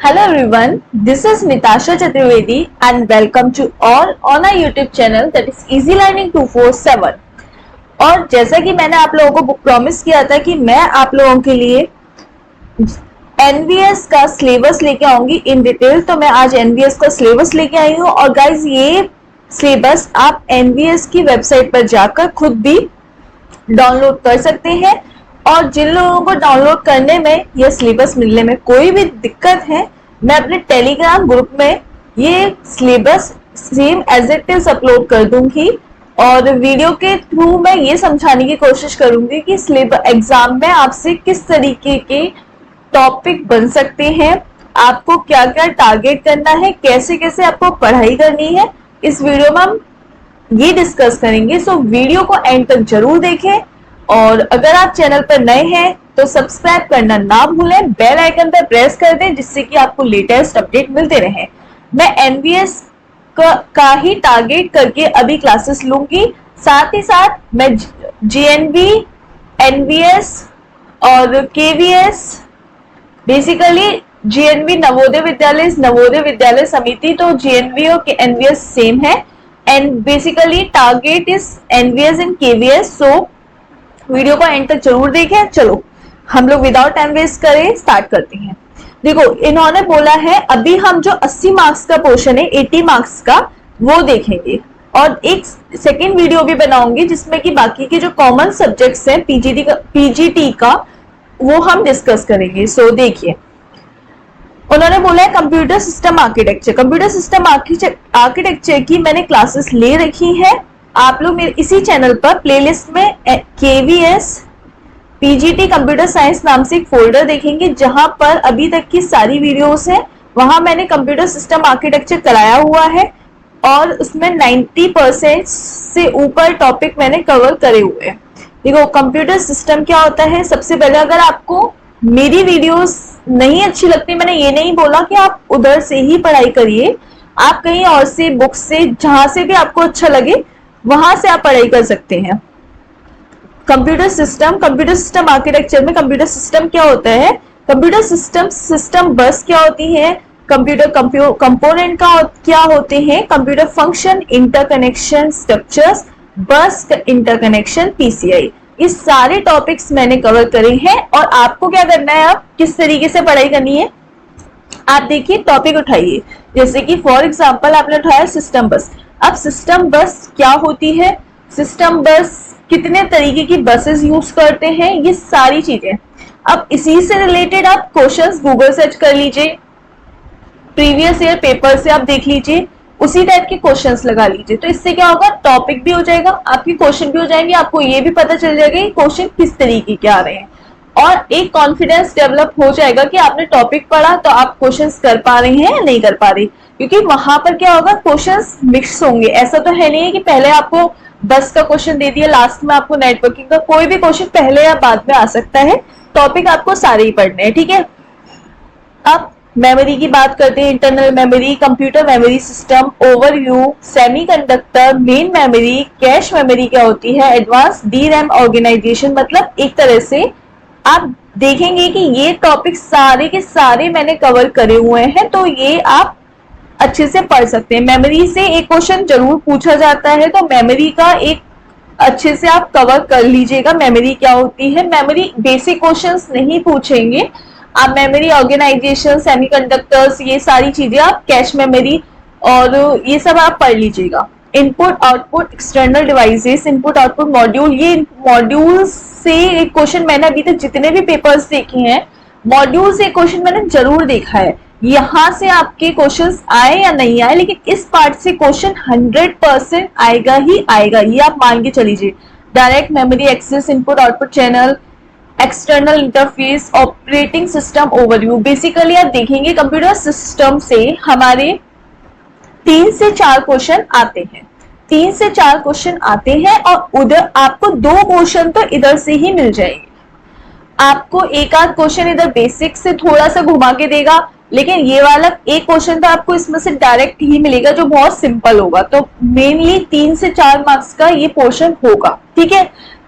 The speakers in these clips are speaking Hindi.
Hello everyone, this is Nitasha Chaturvedi and welcome to all on our YouTube channel that is Easy Learning 247। और जैसा कि मैंने आप लोगों को प्रॉमिस किया था कि मैं आप लोगों के लिए एनवीएस का सिलेबस लेके आऊंगी इन डिटेल, तो मैं आज एनवीएस का सिलेबस लेके आई हूँ। और गाइज ये सिलेबस आप एनवीएस की वेबसाइट पर जाकर खुद भी डाउनलोड कर सकते हैं। और जिन लोगों को डाउनलोड करने में या सिलेबस मिलने में कोई भी दिक्कत है, मैं अपने टेलीग्राम ग्रुप में ये syllabus same as it is upload कर दूंगी और वीडियो के थ्रू मैं ये समझाने की कोशिश करूंगी कि सिलेबस एग्जाम में आपसे किस तरीके के टॉपिक बन सकते हैं, आपको क्या क्या टारगेट करना है, कैसे कैसे आपको पढ़ाई करनी है। इस वीडियो में हम ये डिस्कस करेंगे, सो वीडियो को एंड तक जरूर देखें। और अगर आप चैनल पर नए हैं तो सब्सक्राइब करना ना भूलें, बेल आइकन पर प्रेस कर दें जिससे कि आपको लेटेस्ट अपडेट मिलते रहें। मैं एनवीएस का ही टारगेट करके अभी क्लासेस लूंगी, साथ ही साथ मैं जीएनवी, एनवीएस और KVS, basically JNV Navodaya Vidyalaya Samiti, तो जीएनवी और एनवीएस सेम है and basically target is NVS and KVS. So video को एंड तक जरूर देखें। चलो हम लोग विदाउट टाइम वेस्ट करें स्टार्ट करते हैं। देखो, इन्होंने बोला है अभी हम जो 80 मार्क्स का पोर्शन है, 80 मार्क्स का, वो देखेंगे और एक सेकेंड वीडियो भी बनाऊंगी जिसमें कि बाकी के जो कॉमन सब्जेक्ट्स हैं पीजीटी का वो हम डिस्कस करेंगे। सो देखिए, उन्होंने बोला है कंप्यूटर सिस्टम आर्किटेक्चर की मैंने क्लासेस ले रखी है। आप लोग मेरे इसी चैनल पर प्लेलिस्ट में केवीएस पीजीटी कंप्यूटर साइंस नाम से एक फोल्डर देखेंगे जहां पर अभी तक की सारी वीडियोस हैं। वहां मैंने कंप्यूटर सिस्टम आर्किटेक्चर कराया हुआ है और उसमें 90% से ऊपर टॉपिक मैंने कवर करे हुए हैं। देखो, कंप्यूटर सिस्टम क्या होता है। सबसे पहले अगर आपको मेरी वीडियोस नहीं अच्छी लगती, मैंने ये नहीं बोला कि आप उधर से ही पढ़ाई करिए, आप कहीं और से बुक से जहां से भी आपको अच्छा लगे वहां से आप पढ़ाई कर सकते हैं। कंप्यूटर सिस्टम आर्किटेक्चर में कंप्यूटर सिस्टम क्या होता है, कंप्यूटर सिस्टम बस क्या होती है, कंप्यूटर कंपोनेंट का क्या होते हैं, कंप्यूटर फंक्शन, इंटरकनेक्शन स्ट्रक्चर्स, बस इंटरकनेक्शन, पीसीआई, इस सारे टॉपिक्स मैंने कवर करे हैं। और आपको क्या करना है, आप किस तरीके से पढ़ाई करनी है, आप देखिए टॉपिक उठाइए। जैसे कि फॉर एग्जांपल आपने उठाया सिस्टम बस। अब सिस्टम बस क्या होती है, सिस्टम बस कितने तरीके की बसेस यूज करते हैं, ये सारी चीजें। अब इसी से रिलेटेड आप क्वेश्चंस गूगल सर्च कर लीजिए, प्रीवियस ईयर पेपर से आप देख लीजिए, उसी टाइप के क्वेश्चंस लगा लीजिए। तो इससे क्या होगा, टॉपिक भी हो जाएगा, आपकी क्वेश्चन भी हो जाएंगे, आपको ये भी पता चल जाएगा कि क्वेश्चन किस तरीके के आ रहे हैं और एक कॉन्फिडेंस डेवलप हो जाएगा कि आपने टॉपिक पढ़ा तो आप क्वेश्चंस कर पा रहे हैं या नहीं कर पा रही। क्योंकि वहां पर क्या होगा, क्वेश्चंस मिक्स होंगे। ऐसा तो है नहीं है कि पहले आपको बस का क्वेश्चन दे दिया, लास्ट में आपको नेटवर्किंग का, कोई भी क्वेश्चन पहले या बाद में आ सकता है। टॉपिक आपको सारे ही पढ़ने हैं, ठीक है। अब मेमोरी की बात करते हैं, internal memory, computer memory system, overview, semiconductor, main memory, cache memory क्या होती है, एडवांस DRAM ऑर्गेनाइजेशन। मतलब एक तरह से आप देखेंगे कि ये टॉपिक सारे के सारे मैंने कवर करे हुए हैं, तो ये आप अच्छे से पढ़ सकते हैं। मेमोरी से एक क्वेश्चन जरूर पूछा जाता है, तो मेमोरी का एक अच्छे से आप कवर कर लीजिएगा, मेमोरी क्या होती है। मेमोरी बेसिक क्वेश्चंस नहीं पूछेंगे, आप मेमोरी ऑर्गेनाइजेशन, सेमीकंडक्टर्स, ये सारी चीजें आप, कैश मेमोरी और ये सब आप पढ़ लीजिएगा। Input output external devices, input output module, ये मॉड्यूल से एक क्वेश्चन मैंने अभी तक जितने भी पेपर्स देखे हैं, मॉड्यूल से एक क्वेश्चन मैंने जरूर देखा है। यहां से आपके क्वेश्चंस आए या नहीं आए, लेकिन इस पार्ट से क्वेश्चन 100% आएगा ही आएगा, ये आप मान के चलीजिए। Direct memory access, input output channel, external interface, operating system overview. Basically आप देखेंगे कंप्यूटर सिस्टम से हमारे 3 से 4 क्वेश्चन आते हैं, 3 से 4 क्वेश्चन आते हैं और उधर आपको 2 क्वेश्चन तो इधर से ही मिल जाएंगे। आपको एक आध क्वेश्चन इधर बेसिक से थोड़ा सा घुमा के देगा, लेकिन ये वाला एक क्वेश्चन तो आपको इसमें से डायरेक्ट ही मिलेगा जो बहुत सिंपल होगा। तो मेनली 3 से 4 मार्क्स का ये पोर्शन होगा, ठीक है।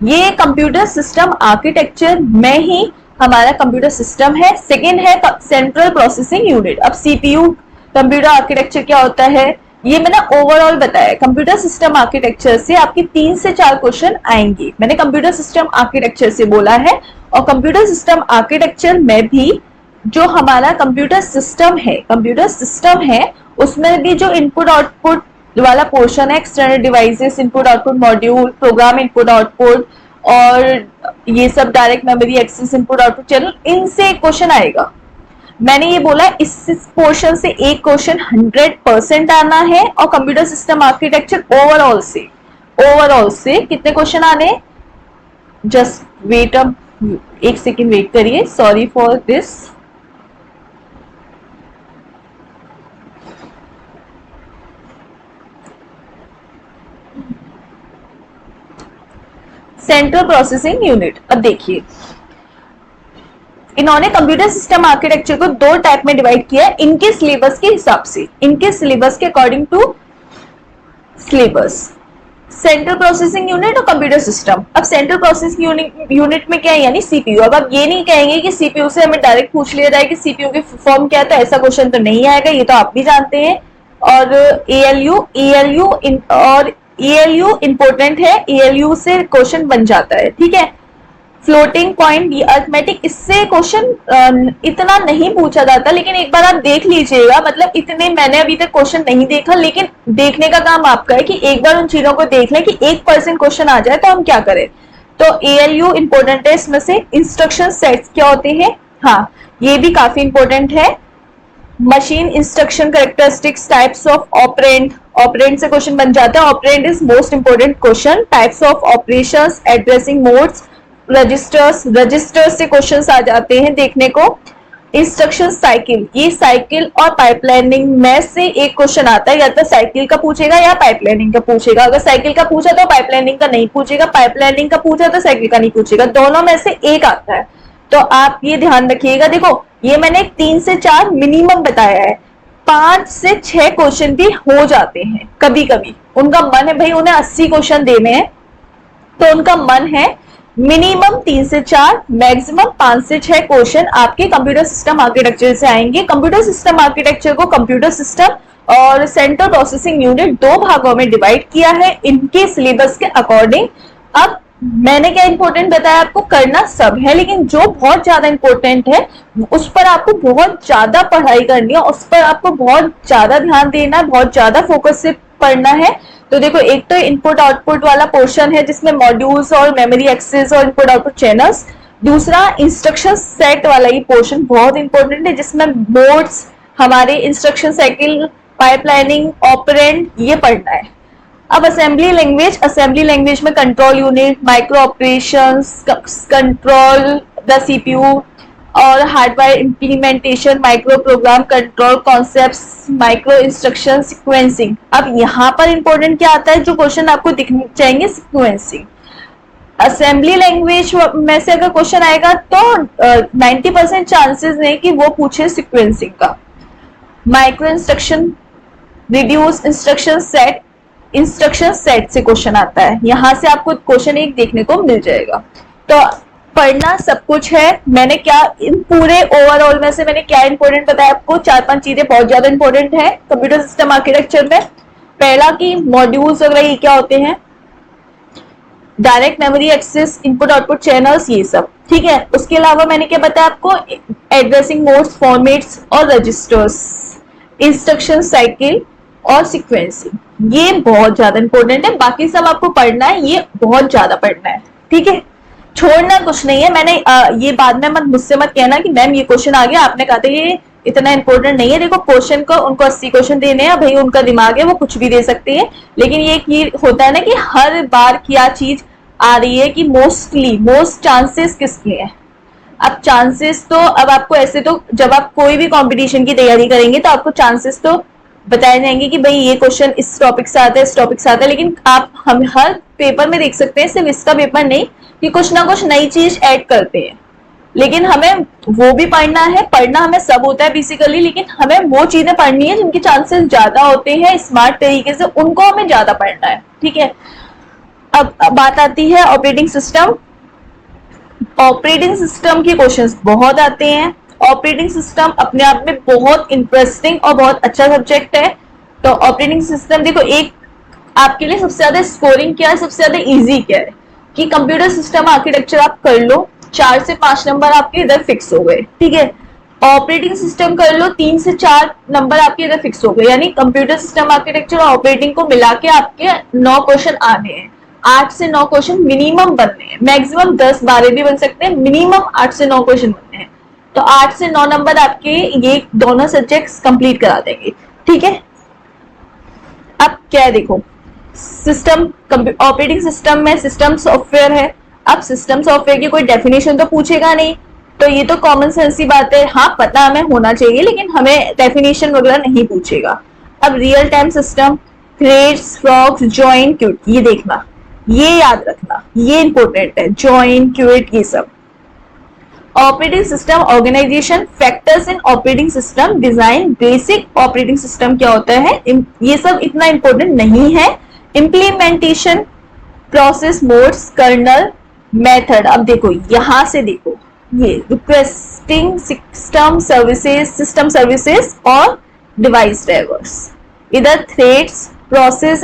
ये कंप्यूटर सिस्टम आर्किटेक्चर में ही हमारा कंप्यूटर सिस्टम है। सेकेंड है सेंट्रल प्रोसेसिंग यूनिट। अब सीपीयू कंप्यूटर आर्किटेक्चर क्या होता है ये मैंने ओवरऑल बताया। कंप्यूटर सिस्टम आर्किटेक्चर से आपके 3 से 4 क्वेश्चन आएंगे। मैंने कंप्यूटर सिस्टम आर्किटेक्चर से बोला है, और कंप्यूटर सिस्टम आर्किटेक्चर में भी जो हमारा कंप्यूटर सिस्टम है उसमें भी जो इनपुट आउटपुट वाला पोर्शन है, external devices, input output module, program input output और ये सब direct memory access, input output channel, इनसे एक क्वेश्चन आएगा। मैंने ये बोला इस पोर्शन से एक क्वेश्चन 100% आना है, और कंप्यूटर सिस्टम आर्किटेक्चर ओवरऑल से कितने क्वेश्चन आने, जस्ट वेट एक सेकेंड वेट करिए, sorry for this. Central processing unit. अब देखिए इन्होंने कंप्यूटर सिस्टम आर्किटेक्चर को 2 टाइप में डिवाइड किया है इनके सिलेबस के हिसाब से, इनके सिलेबस के according to syllabus. Central processing unit और कंप्यूटर सिस्टम। अब सेंट्रल प्रोसेसिंग यूनिट में क्या है, यानी सीपीयू। अब आप ये नहीं कहेंगे कि सीपीयू से हमें डायरेक्ट पूछ लिया जाए कि सीपीयू की फॉर्म क्या है, तो ऐसा क्वेश्चन तो नहीं आएगा, ये तो आप भी जानते हैं। और एएलयू इंपॉर्टेंट है, एएलयू से क्वेश्चन बन जाता है, ठीक है। फ्लोटिंग पॉइंट, ये अर्थमेटिक, इससे क्वेश्चन इतना नहीं पूछा जाता, लेकिन एक बार आप देख लीजिएगा, मतलब इतने मैंने अभी तक क्वेश्चन नहीं देखा, लेकिन देखने का काम आपका है कि एक बार उन चीजों को देख लें कि 1% क्वेश्चन आ जाए तो हम क्या करें। तो एएलयू इंपॉर्टेंट है। इसमें से इंस्ट्रक्शन सेट्स क्या होते हैं, हाँ ये भी काफी इंपॉर्टेंट है। Machine instruction characteristics, types of operand, operand से क्वेश्चन बन जाता है, operand is most important question. Types of operations, addressing modes, registers से क्वेश्चंस आ जाते हैं देखने को। इंस्ट्रक्शन साइकिल, ये साइकिल और पाइपलाइनिंग में से एक क्वेश्चन आता है, या तो साइकिल का पूछेगा या पाइपलाइनिंग का पूछेगा। अगर साइकिल का पूछा तो पाइपलाइनिंग का नहीं पूछेगा, पाइपलाइनिंग का पूछा तो साइकिल का नहीं पूछेगा, दोनों में से एक आता है। तो आप ये ध्यान रखिएगा। देखो ये मैंने 3 से 4 मिनिमम बताया है, 5 से 6 क्वेश्चन भी हो जाते हैं कभी कभी। उनका मन है भाई उन्हें 80 क्वेश्चन देने हैं, तो उनका मन है मिनिमम 3 से 4, मैक्सिमम 5 से 6 क्वेश्चन आपके कंप्यूटर सिस्टम आर्किटेक्चर से आएंगे। कंप्यूटर सिस्टम आर्किटेक्चर को कंप्यूटर सिस्टम और सेंट्रल प्रोसेसिंग यूनिट 2 भागों में डिवाइड किया है इनके सिलेबस के अकॉर्डिंग। अब मैंने क्या इंपॉर्टेंट बताया, आपको करना सब है, लेकिन जो बहुत ज्यादा इंपॉर्टेंट है उस पर आपको बहुत ज्यादा पढ़ाई करनी है, उस पर आपको बहुत ज्यादा ध्यान देना है, बहुत ज्यादा फोकस से पढ़ना है। तो देखो एक तो इनपुट आउटपुट वाला पोर्शन है जिसमें मॉड्यूल्स और मेमोरी एक्सेस और इनपुट आउटपुट चैनल्स। दूसरा इंस्ट्रक्शन सेट वाला ये पोर्शन बहुत इंपॉर्टेंट है जिसमें मोड्स, हमारे इंस्ट्रक्शन साइकिल, पाइपलाइनिंग, ऑपरेंड, ये पढ़ना है। अब असेंबली लैंग्वेज में control unit, micro operations, control the CPU और hardware implementation, micro program control concepts, micro instruction, sequencing. अब यहाँ पर इंपॉर्टेंट क्या आता है, जो क्वेश्चन आपको दिखने चाहिए, सीक्वेंसिंग। असेंबली लैंग्वेज में से अगर क्वेश्चन आएगा तो 90% चांसेस है कि वो पूछे सीक्वेंसिंग का। Micro instruction, reduce instruction set से क्वेश्चन आता है, यहां से आपको क्वेश्चन एक देखने को मिल जाएगा। तो पढ़ना सब कुछ है। मैंने क्या इन पूरे ओवरऑल में से मैंने क्या इंपॉर्टेंट बताया आपको, 4-5 चीजें बहुत ज्यादा इंपॉर्टेंट है कंप्यूटर सिस्टम आर्किटेक्चर में। पहला कि मॉड्यूल्स वगैरह ये क्या होते हैं, direct memory access, input output channels, ये सब, ठीक है। उसके अलावा मैंने क्या बताया आपको, एड्रेसिंग मोड्स, फॉर्मेट्स और रजिस्टर्स, इंस्ट्रक्शन साइकिल और सीक्वेंसिंग, ये बहुत ज्यादा इंपॉर्टेंट है। बाकी सब आपको पढ़ना है, ये बहुत ज्यादा पढ़ना है, ठीक है, छोड़ना कुछ नहीं है। मैंने ये बाद में मुझसे मत कहना कि मैम ये क्वेश्चन आ गया, आपने कहा था ये इतना इंपॉर्टेंट नहीं है। देखो क्वेश्चन को उनको 80 क्वेश्चन देने हैं, भाई उनका दिमाग है वो कुछ भी दे सकते हैं, लेकिन ये होता है ना कि हर बार क्या चीज आ रही है कि मोस्ट चांसेस किसके हैं। अब चांसेस तो अब आपको ऐसे तो जब आप कोई भी कंपटीशन की तैयारी करेंगे तो आपको चांसेस तो बताए जाएंगे कि भाई ये क्वेश्चन इस टॉपिक से आता है, इस टॉपिक से आता है, लेकिन आप हम हर पेपर में देख सकते हैं, सिर्फ इसका पेपर नहीं, कि कुछ ना कुछ नई चीज ऐड करते हैं। लेकिन हमें वो भी पढ़ना है, पढ़ना हमें सब होता है बेसिकली, लेकिन हमें वो चीजें पढ़नी है जिनके चांसेस ज्यादा होते हैं स्मार्ट तरीके से, उनको हमें ज्यादा पढ़ना है, ठीक है। अब बात आती है ऑपरेटिंग सिस्टम। ऑपरेटिंग सिस्टम के क्वेश्चंस बहुत आते हैं। ऑपरेटिंग सिस्टम अपने आप में बहुत इंटरेस्टिंग और बहुत अच्छा सब्जेक्ट है। तो ऑपरेटिंग सिस्टम देखो, एक आपके लिए सबसे ज्यादा स्कोरिंग क्या है, सबसे ज्यादा इजी क्या है कि कंप्यूटर सिस्टम आर्किटेक्चर आप कर लो, 4 से 5 नंबर आपके इधर फिक्स हो गए, ठीक है। ऑपरेटिंग सिस्टम कर लो, 3 से 4 नंबर आपके इधर फिक्स हो गए, यानी कंप्यूटर सिस्टम आर्किटेक्चर और ऑपरेटिंग को मिला के आपके 9 क्वेश्चन आने हैं। 8 से 9 क्वेश्चन मिनिमम बनने हैं, मैक्सिमम 10-12 भी बन सकते हैं, मिनिमम 8 से 9 क्वेश्चन बनने हैं। तो 8 से 9 नंबर आपके ये दोनों सब्जेक्ट्स कंप्लीट करा देंगे, ठीक है। अब क्या है देखो, सिस्टम ऑपरेटिंग सिस्टम में सिस्टम सॉफ्टवेयर है। अब सिस्टम सॉफ्टवेयर की कोई डेफिनेशन तो पूछेगा नहीं, तो ये तो कॉमन सेंस की बात है, हाँ पता हमें होना चाहिए, लेकिन हमें डेफिनेशन वगैरह नहीं पूछेगा। अब real time system, threads, forks, join, quit, ये देखना, ये याद रखना, ये इंपॉर्टेंट है, जॉइन, क्यूट, ये सब। Operating system organization, factors in operating system design, basic operating system क्या होता है, ये सब इतना इंपॉर्टेंट नहीं है। Implementation, process modes, kernel, method. अब देखो यहां से देखो, ये रिक्वेस्टिंग सिस्टम सर्विसेज और डिवाइस ड्राइवर्स, इधर थ्रेड्स, प्रोसेस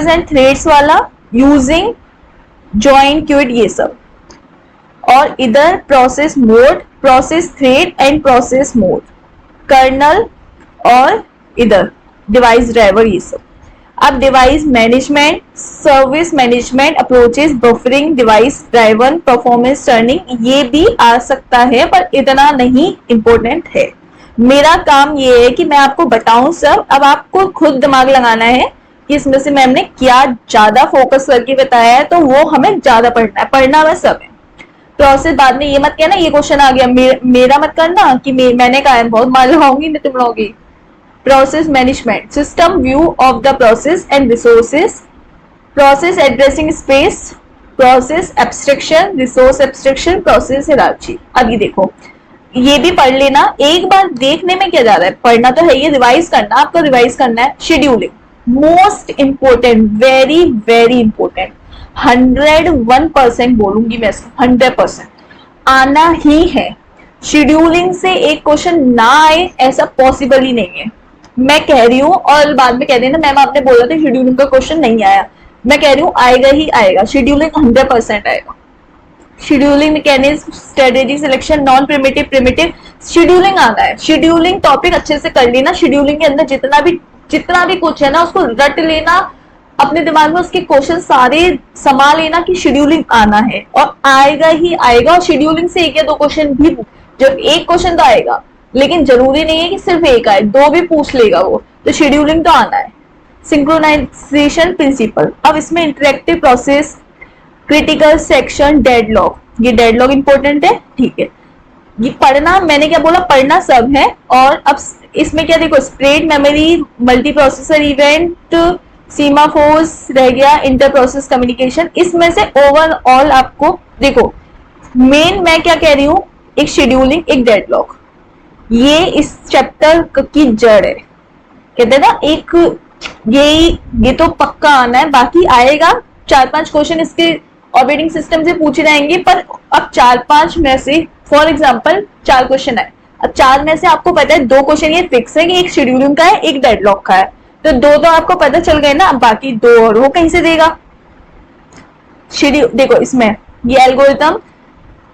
एंड थ्रेड्स वाला, यूजिंग, जॉइन, क्यूट, ये सब। और इधर process mode, process thread and process mode, kernel, और इधर डिवाइस ड्राइवर, ये सब। अब device management, service management approaches, buffering, device driver, performance turning, ये भी आ सकता है पर इतना नहीं इंपॉर्टेंट है। मेरा काम ये है कि मैं आपको बताऊं सब, अब आपको खुद दिमाग लगाना है कि इसमें से मैम ने क्या ज्यादा फोकस करके बताया है, तो वो हमें ज्यादा पढ़ना वह सब है। प्रोसेस बाद में ये मत कहना ये क्वेश्चन आ गया, मेरा मत करना कि मैंने कहा है, बहुत मार लगाऊंगी मैं तुम लोगों की। Process management, system view of the process and resources, process addressing space, process abstraction, resource abstraction, process hierarchy. अब ये देखो, ये भी पढ़ लेना, एक बार देखने में क्या जा रहा है, पढ़ना तो है, ये रिवाइज करना, आपको रिवाइज करना है। Scheduling, most important, very very important, 101% बोलूंगी मैं इसको, 100% आना ही है। शेड्यूलिंग से एक क्वेश्चन ना आए ऐसा पॉसिबल ही नहीं है, मैं कह रही हूँ। और बाद में कह देना मैम आपने बोला था शेड्यूलिंग का क्वेश्चन नहीं आया, मैं कह रही हूँ आएगा ही आएगा, शेड्यूलिंग 100% आएगा। Scheduling mechanism, strategy selection, non primitive, primitive, scheduling आना है। शेड्यूलिंग टॉपिक अच्छे से कर लेना, शेड्यूलिंग के अंदर जितना भी कुछ है ना उसको रट लेना, अपने दिमाग में उसके क्वेश्चन सारे समा लेना कि शेड्यूलिंग आना है, और आएगा ही आएगा। और शेड्यूलिंग से 1 या 2 क्वेश्चन भी, जब एक क्वेश्चन तो आएगा, लेकिन जरूरी नहीं है कि सिर्फ एक आए, 2 भी पूछ लेगा वो, तो शेड्यूलिंग तो आना है। सिंक्रोनाइजेशन प्रिंसिपल, अब इसमें interactive process, critical section, deadlock, ये डेडलॉक इंपॉर्टेंट है, ठीक है। ये पढ़ना, मैंने क्या बोला, पढ़ना सब है। और अब इसमें क्या देखो, spread memory, multi processor event, semaphores रह गया, इंटर प्रोसेस कम्युनिकेशन। इसमें से ओवरऑल आपको देखो, मेन मैं क्या कह रही हूँ, एक शेड्यूलिंग, एक डेडलॉक, ये इस चैप्टर की जड़ है, कहते हैं ना एक, ये तो पक्का आना है, बाकी आएगा 4-5 क्वेश्चन इसके ऑपरेटिंग सिस्टम से पूछे जाएंगे। पर अब 4-5 में से, फॉर एग्जांपल 4 क्वेश्चन है, अब 4 में से आपको पता है 2 क्वेश्चन ये फिक्स है कि एक शेड्यूलिंग का है, एक डेडलॉक का है, तो 2 तो आपको पता चल गए ना, अब बाकी 2 और वो कहीं से देगा। शेड्यूल देखो, इसमें ये algorithm,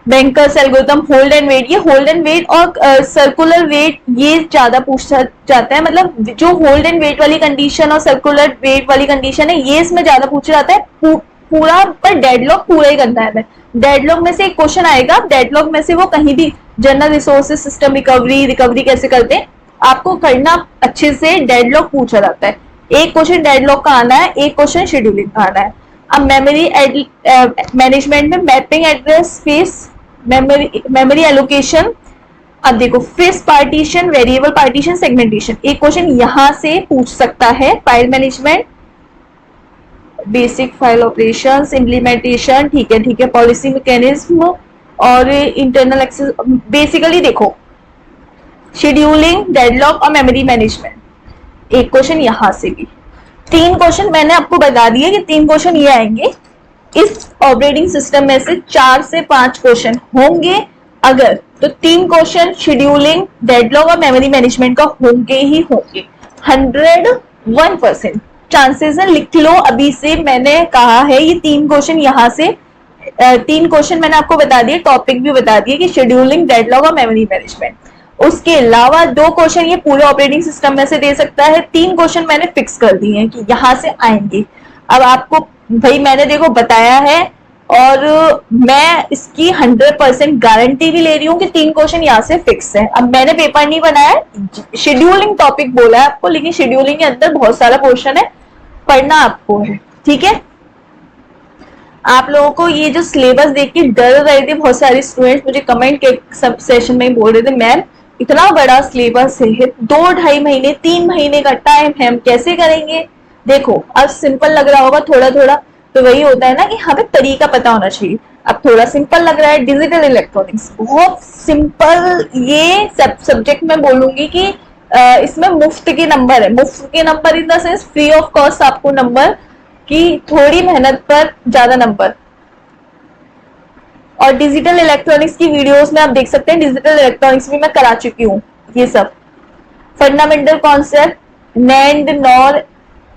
banker's algorithm, hold and wait, ये होल्ड एंड वेट और सर्कुलर वेट ये ज्यादा पूछा जाता है, मतलब जो होल्ड एंड वेट वाली कंडीशन और सर्कुलर वेट वाली कंडीशन है ये इसमें ज्यादा पूछा जाता है पूरा, पर डेडलॉक पूरा ही करना है। डेडलॉक में से एक क्वेश्चन आएगा, डेडलॉक में से वो कहीं भी, जनरल रिसोर्सेज सिस्टम रिकवरी कैसे करते हैं आपको करना अच्छे से, डेडलॉक पूछा जाता है। एक क्वेश्चन डेडलॉक का आना है, एक क्वेश्चन शेड्यूलिंग का आना है। अब मेमोरी मैनेजमेंट में mapping, address space, memory allocation, अब देखो fix partition, variable partition, segmentation, एक क्वेश्चन यहां से पूछ सकता है। File management, basic file operations, implementation, ठीक है, पॉलिसी मैकेनिज्म और इंटरनल एक्सेस। बेसिकली देखो, शेड्यूलिंग, डेडलॉक और मेमोरी मैनेजमेंट, एक क्वेश्चन यहां से भी। 3 क्वेश्चन मैंने आपको बता दिए कि 3 क्वेश्चन ये आएंगे, इस ऑपरेटिंग सिस्टम में से 4 से 5 क्वेश्चन होंगे, अगर तो 3 क्वेश्चन शेड्यूलिंग, डेडलॉक और मेमोरी मैनेजमेंट का होंगे ही होंगे। 101% चांसेस है, लिख लो अभी से। मैंने कहा है ये 3 क्वेश्चन यहाँ से 3 क्वेश्चन मैंने आपको बता दिए, टॉपिक भी बता दिए कि शेड्यूलिंग, डेडलॉक और मेमोरी मैनेजमेंट। उसके अलावा 2 क्वेश्चन ये पूरे ऑपरेटिंग सिस्टम में से दे सकता है। 3 क्वेश्चन मैंने फिक्स कर दिए हैं कि यहां से आएंगे। अब आपको भाई मैंने देखो बताया है और मैं इसकी 100% गारंटी भी ले रही हूँ कि 3 क्वेश्चन यहाँ से फिक्स है। अब मैंने पेपर नहीं बनाया, शेड्यूलिंग टॉपिक बोला है आपको, लेकिन शेड्यूलिंग के अंदर बहुत सारा क्वेश्चन है, पढ़ना आपको है, ठीक है। आप लोगों को ये जो सिलेबस देख के डर रहे थे बहुत सारे स्टूडेंट्स, मुझे कमेंट के सब सेशन में बोल रहे थे मैम इतना बड़ा सिलेबस है, 2-2.5 महीने 3 महीने का टाइम है, हम कैसे करेंगे। देखो अब सिंपल लग रहा होगा थोड़ा थोड़ा, तो वही होता है ना कि हमें तरीका पता होना चाहिए। अब थोड़ा सिंपल लग रहा है, डिजिटल इलेक्ट्रॉनिक्स बहुत सिंपल। ये सब्जेक्ट में बोलूंगी कि इसमें मुफ्त के नंबर है, मुफ्त के number in the sense free of cost आपको नंबर की, थोड़ी मेहनत पर ज्यादा नंबर। और डिजिटल इलेक्ट्रॉनिक्स की वीडियोस में आप देख सकते हैं, डिजिटल इलेक्ट्रॉनिक्स भी मैं करा चुकी हूँ। ये सब fundamental concept, NAND, nor,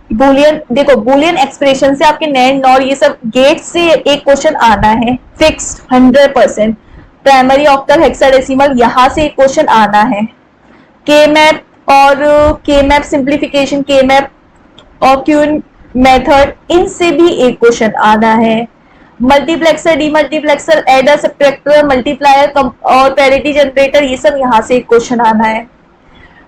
Boolean, देखो बुलियन एक्सप्रेशन से आपके नैंड, नॉर ये सब गेट से एक क्वेश्चन आना है फिक्स्ड 100%। प्राइमरी ऑक्टल हेक्साडेसिमल यहाँ से एक क्वेश्चन आना है। के मैप और के मैप सिंप्लीफिकेशन, के मैप और क्यून मेथड, इनसे भी एक क्वेश्चन आना है। Multiplexer, demultiplexer, adder, subtractor, multiplier और पैरिटी जनरेटर, ये सब यहाँ से एक क्वेश्चन आना है।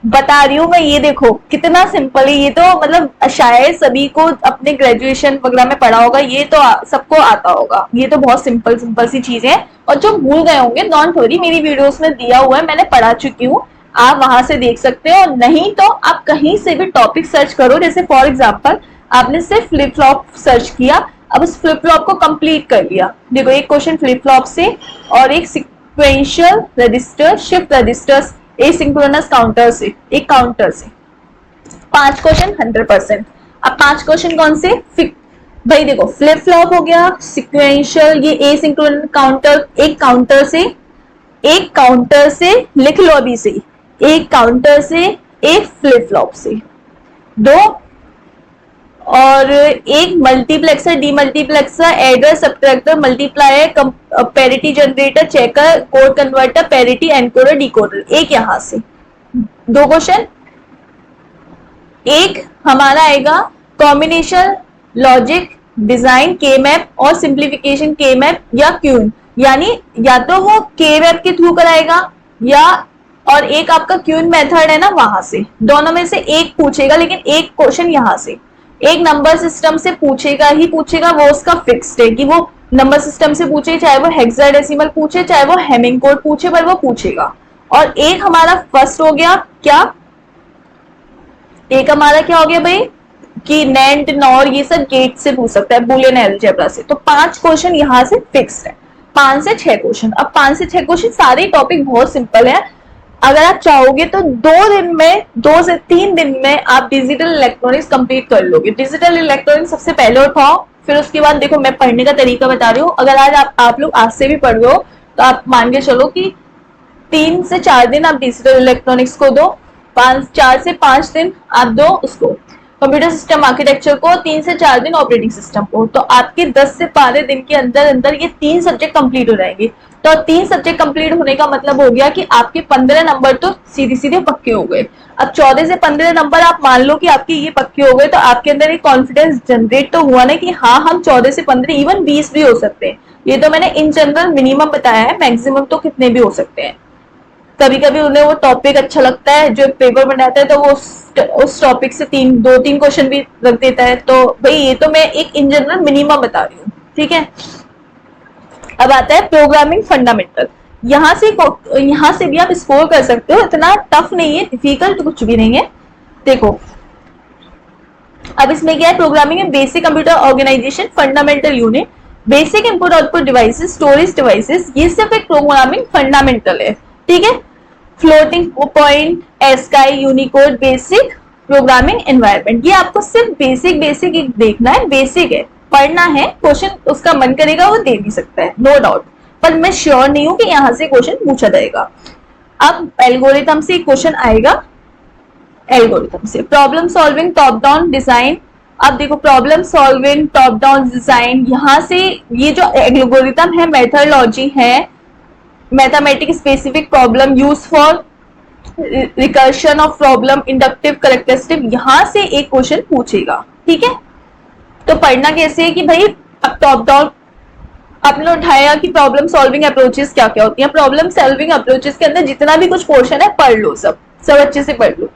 बता रही हूँ मैं, ये देखो कितना सिंपल है। ये तो मतलब शायद सभी को अपने ग्रेजुएशन वगैरह में पढ़ा होगा, ये तो सबको आता होगा। ये तो बहुत सिंपल सिंपल सी चीजें हैं, और जो भूल गए होंगे डोंट वरी, मेरी वीडियोस में दिया हुआ है, मैंने पढ़ा चुकी हूँ, आप वहां से देख सकते हो। नहीं तो आप कहीं से भी टॉपिक सर्च करो, जैसे फॉर एग्जाम्पल आपने सिर्फ फ्लिप फ्लॉप सर्च किया, अब उस फ्लिप फ्लॉप को कंप्लीट कर लिया। देखो एक क्वेश्चन फ्लिप फ्लॉप से और एक sequential register, shift registers, asynchronous counter से, एक काउंटर से 5 क्वेश्चन 100%। अब 5 क्वेश्चन कौन से, भाई देखो फ्लिप फ्लॉप हो गया, सिक्वेंशियल, ये एसिंक्रोनस काउंटर, एक काउंटर से, एक काउंटर से लिख लो अभी से, एक काउंटर से, एक फ्लिप फ्लॉप से, 2, और एक multiplexer, demultiplexer, adder, subtractor, multiplier, parity generator, checker, code converter, parity, encoder, decoder, एक यहां से 2 क्वेश्चन। एक हमारा आएगा कॉम्बिनेशन लॉजिक डिजाइन, के मैप और सिंप्लीफिकेशन, के मैप या क्यून, यानी या तो वो के मैप के थ्रू कराएगा या, और एक आपका क्यून मेथड है ना वहां से, दोनों में से एक पूछेगा, लेकिन एक क्वेश्चन यहां से एक नंबर सिस्टम से पूछेगा ही पूछेगा, वो उसका फिक्स्ड है कि वो नंबर सिस्टम से पूछे, चाहे वो हेक्साडेसिमल पूछे, चाहे वो हेमिंग कोड पूछे, पर वो पूछेगा। और एक हमारा फर्स्ट हो गया क्या, एक हमारा क्या हो गया भाई कि नैंड, नॉर, ये सब गेट से पूछ सकता है, बुलियन अलजेब्रा से। तो 5 क्वेश्चन यहाँ से फिक्स्ड है, 5 से 6 क्वेश्चन। अब 5 से 6 क्वेश्चन, सारे टॉपिक बहुत सिंपल है। अगर आप चाहोगे तो 2 दिन में, 2 से 3 दिन में आप डिजिटल इलेक्ट्रॉनिक्स कंप्लीट कर लोगे। डिजिटल इलेक्ट्रॉनिक्स सबसे पहले उठाओ, फिर उसके बाद देखो मैं पढ़ने का तरीका बता रही हूँ। अगर आज आप लोग आज से भी पढ़ रहे हो तो आप मान के चलो कि 3 से 4 दिन आप डिजिटल इलेक्ट्रॉनिक्स को दो, 4 से 5 दिन आप दो उसको कंप्यूटर सिस्टम आर्किटेक्चर को, 3 से 4 दिन ऑपरेटिंग सिस्टम को। तो आपके 10 से 12 दिन के अंदर अंदर ये 3 सब्जेक्ट कंप्लीट हो जाएंगे। तो 3 सब्जेक्ट कंप्लीट होने का मतलब हो गया कि आपके 15 नंबर तो सीधे सीधे पक्के हो गए। अब 14 से 15 नंबर आप मान लो कि आपके ये पक्के हो गए, तो आपके अंदर एक कॉन्फिडेंस जनरेट तो हुआ ना कि हाँ हम 14 से 15 इवन 20 भी हो सकते हैं। ये तो मैंने इन जनरल मिनिमम बताया है, मैक्सिमम तो कितने भी हो सकते हैं। कभी कभी उन्हें वो टॉपिक अच्छा लगता है जो पेपर बनाता है, तो वो उस टॉपिक से 2-3 क्वेश्चन भी रख देता है। तो भाई ये तो मैं एक इन जनरल मिनिमम बता रही हूँ, ठीक है। अब आता है प्रोग्रामिंग फंडामेंटल। यहाँ से भी आप स्कोर कर सकते हो, इतना टफ नहीं है, डिफिकल्ट कुछ भी नहीं है। देखो अब इसमें क्या है, प्रोग्रामिंग में basic computer organization, fundamental unit, basic input output devices, storage devices, ये सब एक प्रोग्रामिंग फंडामेंटल है, ठीक है। Floating point, ASCII, Unicode, basic programming environment, ये आपको सिर्फ बेसिक एक देखना है, बेसिक है, पढ़ना है, क्वेश्चन उसका मन करेगा वो दे भी सकता है, नो डाउट, पर मैं श्योर नहीं हूं कि यहां से क्वेश्चन पूछा जाएगा। अब एल्गोरिथम से क्वेश्चन आएगा, एल्गोरिथम से problem solving top down design. अब देखो problem solving top down design, यहां से ये जो एल्गोरिथम है मेथडोलॉजी है, mathematic specific problem use for recursion of problem, inductive characteristic, यहां से एक क्वेश्चन पूछेगा। ठीक है, तो पढ़ना कैसे है कि भाई अब टॉप डाउन आपने उठाया कि प्रॉब्लम सॉल्विंग अप्रोचेस क्या क्या होती हैं, प्रॉब्लम सॉल्विंग अप्रोचेस के अंदर जितना भी कुछ पोर्शन है पढ़ लो, सब अच्छे से पढ़ लो।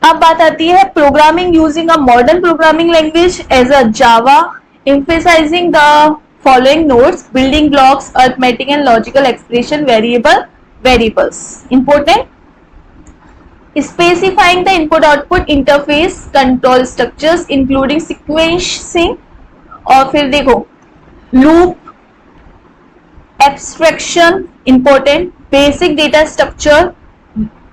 अब बात आती है programming using a modern programming language as a Java, emphasizing the following notes: building blocks, arithmetic and logical expression, variables. Important. Specifying the input-output interface, control structures including sequencing, और फिर देखो loop, abstraction, important. Basic data structure,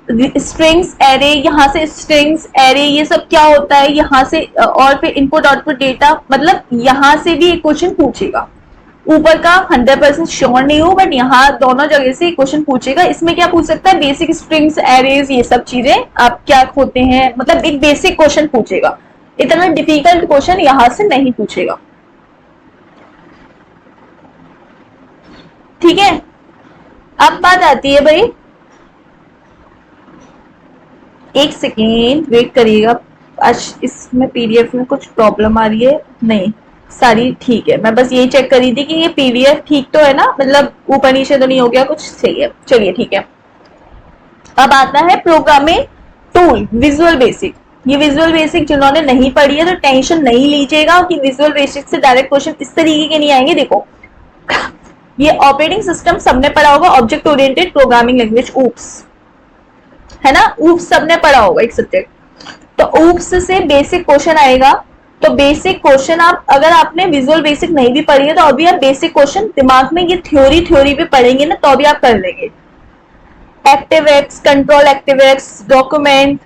strings array, यहाँ से स्ट्रिंग्स एरे ये सब क्या होता है यहाँ से, और फिर इनपुट आउटपुट डेटा, मतलब यहाँ से भी एक क्वेश्चन पूछेगा। ऊपर का 100% श्योर नहीं हूं, बट यहाँ दोनों जगह से क्वेश्चन पूछेगा। इसमें क्या पूछ सकता है, बेसिक स्ट्रिंग्स एरेज ये सब चीजें आप क्या होते हैं, मतलब एक बेसिक क्वेश्चन पूछेगा, इतना डिफिकल्ट क्वेश्चन यहाँ से नहीं पूछेगा। ठीक है, अब बात आती है भाई, एक सेकेंड वेट करिएगा, आज इसमें पीडीएफ में कुछ प्रॉब्लम आ रही है, नहीं सारी ठीक है, मैं बस यही चेक करी थी कि ये पीडीएफ ठीक तो है ना, मतलब ऊपर नीचे तो नहीं हो गया कुछ, सही है, चलिए ठीक है। अब आता है प्रोग्रामिंग टूल विजुअल बेसिक। ये विजुअल बेसिक जिन्होंने नहीं पढ़ी है तो टेंशन नहीं लीजिएगा कि विजुअल बेसिक से डायरेक्ट क्वेश्चन इस तरीके के नहीं आएंगे। देखो ये ऑपरेटिंग सिस्टम सबने पढ़ा होगा, object oriented programming language, oops है ना, ऊप्स सबने पढ़ा होगा एक सब्जेक्ट, तो ऊप्स से बेसिक क्वेश्चन आएगा। तो बेसिक क्वेश्चन आप अगर आपने विजुअल बेसिक नहीं भी पढ़ी है तो अभी आप बेसिक क्वेश्चन दिमाग में ये थ्योरी भी पढ़ेंगे ना तो अभी आप कर लेंगे। एक्टिवएक्स, कंट्रोल एक्टिवएक्स, डॉक्यूमेंट,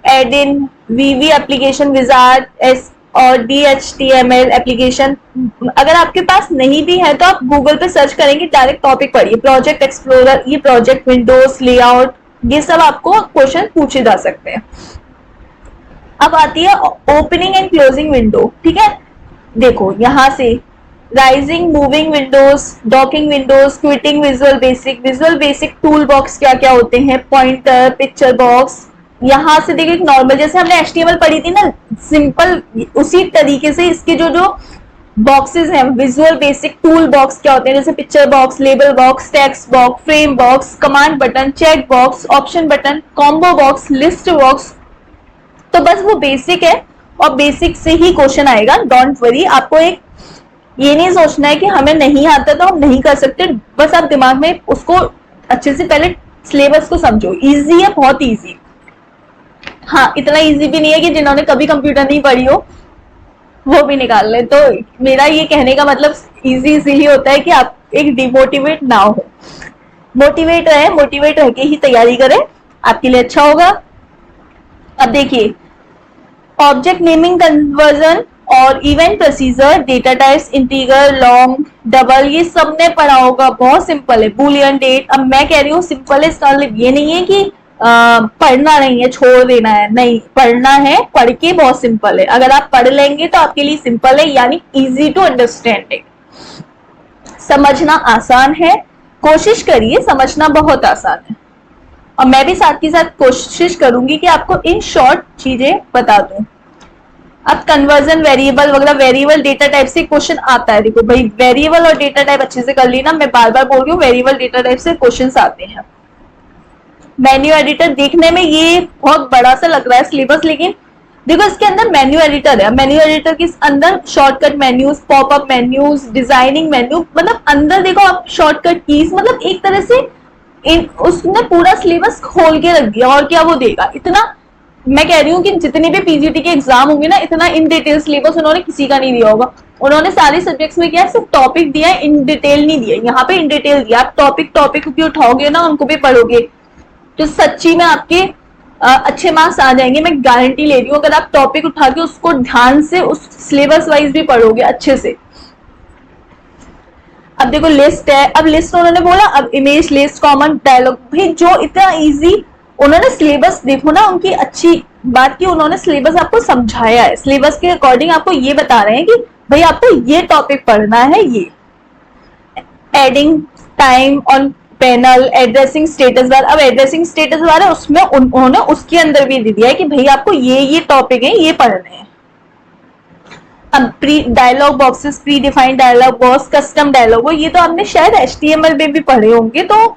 एडिन, वीवी एप्लीकेशन विजार्ड, एस और DHTML एप्लीकेशन। अगर आपके पास नहीं भी है तो आप गूगल पे सर्च करेंगे, डायरेक्ट टॉपिक पढ़िए, प्रोजेक्ट एक्सप्लोरर, ये प्रोजेक्ट विंडोज लेआउट, ये सब आपको क्वेश्चन पूछे जा सकते हैं। अब आती है ओपनिंग एंड क्लोजिंग विंडो। ठीक है, देखो यहां से rising, moving Windows, docking Windows, quitting visual basic tool box क्या क्या होते हैं, पॉइंटर, पिक्चर बॉक्स। यहां से देखिए नॉर्मल जैसे हमने HTML पढ़ी थी ना, सिंपल उसी तरीके से इसके जो बॉक्सेस हैं, विजुअल बेसिक टूल बॉक्स क्या होते हैं, जैसे picture box, label box, text box, frame box, command button, check box, option button, combo box, list box. तो बस वो बेसिक है और बेसिक से ही क्वेश्चन आएगा, डोंट वरी। आपको एक ये नहीं सोचना है कि हमें नहीं आता तो हम नहीं कर सकते, बस आप दिमाग में उसको अच्छे से पहले सिलेबस को समझो, इजी है, बहुत इजी। हाँ, इतना इजी भी नहीं है कि जिन्होंने कभी कंप्यूटर नहीं पढ़ी हो वो भी निकाल ले। तो मेरा ये कहने का मतलब इजी इसीलिए होता है कि आप एक डिमोटिवेट ना हो, मोटिवेट रह के ही तैयारी करें, आपके लिए अच्छा होगा। अब देखिए ऑब्जेक्ट नेमिंग, कन्वर्जन और event procedure, data types, integer, long, double, ये सबने पढ़ा होगा, बहुत सिंपल है। बूलियन डेट, अब मैं कह रही हूँ सिंपल है, इसका मतलब ये नहीं है कि पढ़ना नहीं है, छोड़ देना है, नहीं, पढ़ना है, पढ़ के बहुत सिंपल है। अगर आप पढ़ लेंगे तो आपके लिए सिंपल है, यानी इजी टू अंडरस्टैंडिंग, समझना आसान है। कोशिश करिए, समझना बहुत आसान है, और मैं भी साथ के साथ कोशिश करूंगी कि आपको इन शॉर्ट चीजें बता दूं। अब कन्वर्जन, वेरिएबल वगैरह, वेरिएबल डेटा टाइप से क्वेश्चन आता है। देखो भाई वेरिएबल और डेटा टाइप अच्छे से कर ली ना, मैं बार बार बोल रही हूँ, वेरिएबल डेटा टाइप से क्वेश्चन आते हैं। मेन्यू एडिटर, देखने में ये बहुत बड़ा सा लग रहा है सिलेबस, लेकिन देखो इसके अंदर मेन्यू एडिटर है। मेन्यू एडिटर के अंदर shortcut menus, popup menus, designing menu, मतलब अंदर देखो आप शॉर्टकट कीज, मतलब एक तरह से उसने पूरा सिलेबस खोल के रख दिया। और क्या वो देगा इतना, मैं कह रही हूँ कि जितने भी पीजीटी के एग्जाम होंगे ना, इतना इन डिटेल सिलेबस उन्होंने किसी का नहीं दिया होगा। उन्होंने सारे सब्जेक्ट्स में क्या सिर्फ टॉपिक दिया है, इन डिटेल नहीं दिया। यहाँ पे इन डिटेल दिया, आप टॉपिक भी उठाओगे ना, उनको भी पढ़ोगे तो सच्ची में आपके अच्छे मार्क्स आ जाएंगे, मैं गारंटी ले रही हूँ। अगर आप टॉपिक उठा के उसको ध्यान से उस सिलेबस वाइज भी पढ़ोगे अच्छे से। अब देखो लिस्ट है, अब लिस्ट उन्होंने बोला, अब इमेज लिस्ट, कॉमन डायलॉग, भाई जो इतना इजी उन्होंने सिलेबस, देखो ना उनकी अच्छी बात की, उन्होंने सिलेबस आपको समझाया है, सिलेबस के अकॉर्डिंग आपको ये बता रहे हैं कि भाई आपको ये टॉपिक पढ़ना है, ये adding time on panel, addressing status bar. अब एड्रेसिंग स्टेटस बार है, उसमें उन्होंने उसके अंदर भी दे दिया है कि भाई आपको ये टॉपिक है, ये पढ़ने हैं। अब pre dialog boxes, predefined dialog box, custom dialog, ये तो आपने शायद HTML में भी पढ़े होंगे, तो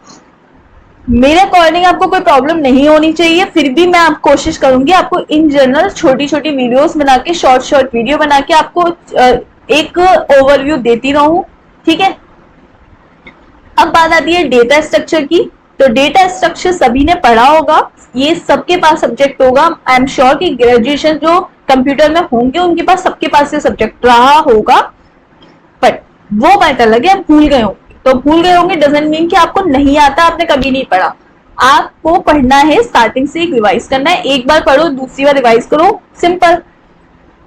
मेरे अकॉर्डिंग आपको कोई प्रॉब्लम नहीं होनी चाहिए। फिर भी मैं आप कोशिश करूंगी आपको इन जनरल छोटी छोटी वीडियोस बना के, शॉर्ट वीडियो बना के आपको एक ओवरव्यू देती रहूं, ठीक है। अब बात आती है डेटा स्ट्रक्चर की। तो डेटा स्ट्रक्चर सभी ने पढ़ा होगा, ये सबके पास सब्जेक्ट होगा। आई एम श्योर कि ग्रेजुएशन जो कंप्यूटर में होंगे उनके पास, सबके पास ये सब्जेक्ट रहा होगा, बट वो बात अलग है, भूल गए होंगे। तो भूल गए होंगे डजंट मीन कि आपको नहीं आता, आपने कभी नहीं पढ़ा। आपको पढ़ना है, स्टार्टिंग से रिवाइज करना है, एक बार पढ़ो दूसरी बार रिवाइज करो, सिंपल।